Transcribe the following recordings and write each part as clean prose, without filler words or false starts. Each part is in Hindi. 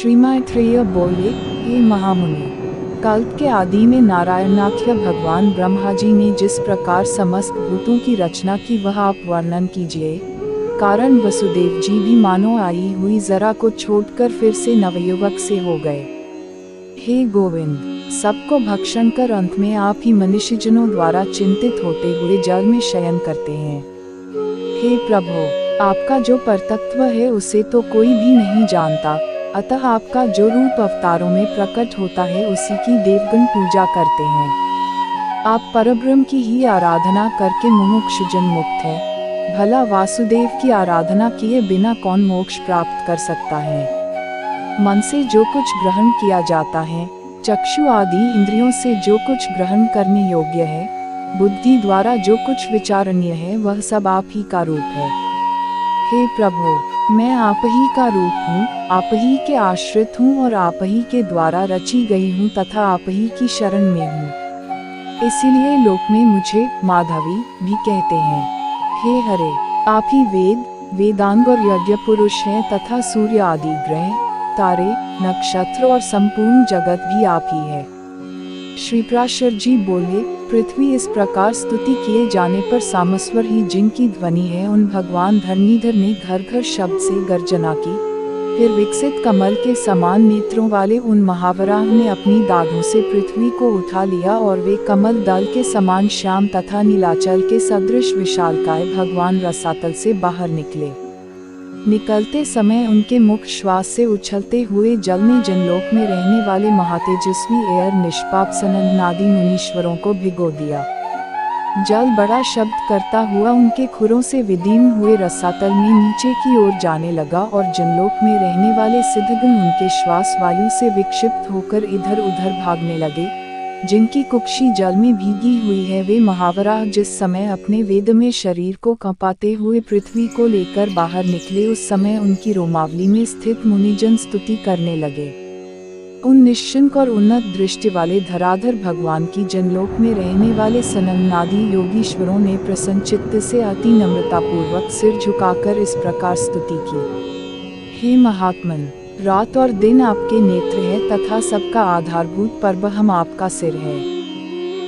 श्री मैत्रेय बोले, हे महामुनि, कल्प के आदि में नारायणाख्य भगवान ब्रह्मा जी ने जिस प्रकार समस्त भूतों की रचना की वह आप वर्णन कीजिए। कारण वसुदेव जी भी मानो आई हुई जरा को छोड़कर फिर से नवयुवक से हो गए। हे गोविंद, सबको भक्षण कर अंत में आप ही मनुष्यजनों द्वारा चिंतित होते हुए जल में शयन करते हैं। हे प्रभु, आपका जो परतत्व है उसे तो कोई भी नहीं जानता, अतः आपका जो रूप अवतारों में प्रकट होता है उसी की देवगण पूजा करते हैं। आप परब्रह्म की ही आराधना करके मुमुक्षुजन मुक्त है। भला वासुदेव की आराधना किए बिना कौन मोक्ष प्राप्त कर सकता है। मन से जो कुछ ग्रहण किया जाता है, चक्षु आदि इंद्रियों से जो कुछ ग्रहण करने योग्य है, बुद्धि द्वारा जो कुछ विचारणीय है, वह सब आप ही का रूप है। हे प्रभु, मैं आप ही का रूप हूँ, आप ही के आश्रित हूँ और आप ही के द्वारा रची गई हूँ तथा आप ही की शरण में हूँ। इसीलिए लोक में मुझे माधवी भी कहते हैं। हे हरे, आप ही वेद, वेदांग और यज्ञ पुरुष हैं तथा सूर्य आदि ग्रह, तारे, नक्षत्र और संपूर्ण जगत भी आप ही है। श्री पराशर जी बोले, पृथ्वी इस प्रकार स्तुति किए जाने पर सामस्वर ही जिनकी ध्वनि है, उन भगवान धरणीधर ने घर घर शब्द से गर्जना की। फिर विकसित कमल के समान नेत्रों वाले उन महावराह ने अपनी दाढ़ों से पृथ्वी को उठा लिया और वे कमल दल के समान श्याम तथा नीलाचल के सदृश विशालकाय भगवान रसातल से बाहर निकले। निकलते समय उनके मुख श्वास से उछलते हुए जल ने जनलोक में रहने वाले महातेजस्वी एयर निष्पाप सनंदनादि मुनीश्वरों को भिगो दिया। जल बड़ा शब्द करता हुआ उनके खुरों से विदीर्ण हुए रसातल में नीचे की ओर जाने लगा और जनलोक में रहने वाले सिद्धगण उनके श्वास वायु से विक्षिप्त होकर इधर उधर भागने लगे। जिनकी कुक्षी जल में भीगी हुई है, वे महावराह जिस समय अपने वेद में शरीर को कंपाते हुए पृथ्वी को लेकर बाहर निकले, उस समय उनकी रोमावली में स्थित मुनिजन स्तुति करने लगे। उन निश्चिंत और उन्नत दृष्टि वाले धराधर भगवान की जनलोक में रहने वाले सनंदनादि योगीश्वरों ने प्रसन्न चित्त से अति नम्रतापूर्वक सिर झुकाकर इस प्रकार स्तुति की। हे महात्मन, रात और दिन आपके नेत्र है तथा सबका आधारभूत परब्रह्म आपका सिर है।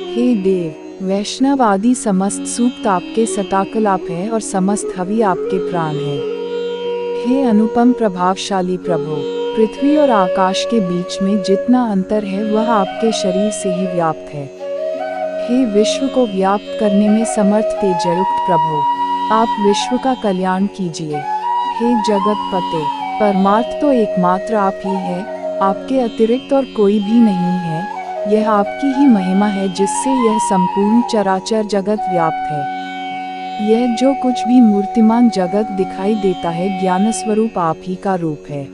हे देव, वैष्णव आदि समस्त सूक्त आपके सताकलाप है और समस्त हवि आपके प्राण है। हे अनुपम प्रभावशाली प्रभु, पृथ्वी और आकाश के बीच में जितना अंतर है वह आपके शरीर से ही व्याप्त है। हे विश्व को व्याप्त करने में समर्थ तेजयुक्त प्रभु, आप विश्व का कल्याण कीजिए। हे जगत पते, परमार्थ तो एकमात्र आप ही है, आपके अतिरिक्त और कोई भी नहीं है। यह आपकी ही महिमा है जिससे यह संपूर्ण चराचर जगत व्याप्त है। यह जो कुछ भी मूर्तिमान जगत दिखाई देता है, ज्ञान स्वरूप आप ही का रूप है।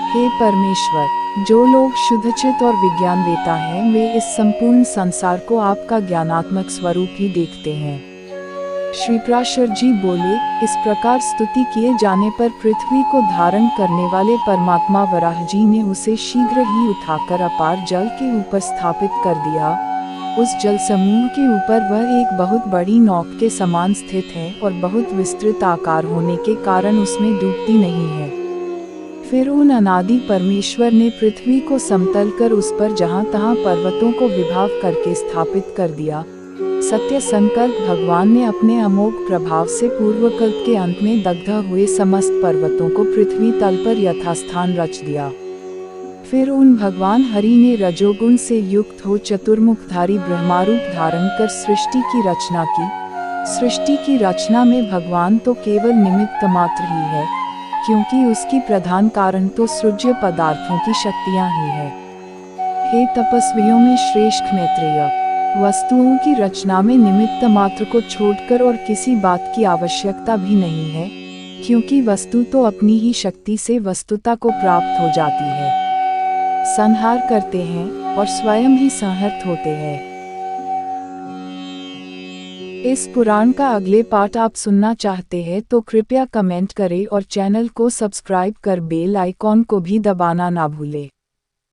हे परमेश्वर, जो लोग शुद्धचित और विज्ञानवेता हैं, वे इस संपूर्ण संसार को आपका ज्ञानात्मक स्वरूप ही देखते हैं। श्री पराशर जी बोले, इस प्रकार स्तुति किए जाने पर पृथ्वी को धारण करने वाले परमात्मा वराह जी ने उसे शीघ्र ही उठाकर अपार जल के ऊपर स्थापित कर दिया। उस जल समूह के ऊपर वह एक बहुत बड़ी नौक के समान स्थित है और बहुत विस्तृत आकार होने के कारण उसमें डूबती नहीं है। फिर उन अनादि परमेश्वर ने पृथ्वी को समतल कर उस पर जहाँ तहाँ पर्वतों को विभाव करके स्थापित कर दिया। सत्य संकल्प भगवान ने अपने अमोघ प्रभाव से पूर्वकल्प के अंत में दग्ध हुए समस्त पर्वतों को पृथ्वी तल पर यथास्थान रच दिया। फिर उन भगवान हरि ने रजोगुण से युक्त हो चतुर्मुखधारी ब्रह्मारूप धारण कर सृष्टि की रचना की। सृष्टि की रचना में भगवान तो केवल निमित्त मात्र ही है, क्योंकि उसकी प्रधान कारण तो सृज्य पदार्थों की शक्तियां ही है। हे तपस्वियों में श्रेष्ठ मैत्रेय, वस्तुओं की रचना में निमित्त मात्र को छोड़कर और किसी बात की आवश्यकता भी नहीं है, क्योंकि वस्तु तो अपनी ही शक्ति से वस्तुता को प्राप्त हो जाती है। संहार करते हैं और स्वयं ही संहत होते हैं। इस पुराण का अगले पार्ट आप सुनना चाहते हैं तो कृपया कमेंट करें और चैनल को सब्सक्राइब कर बेल आइकॉन को भी दबाना ना भूलें।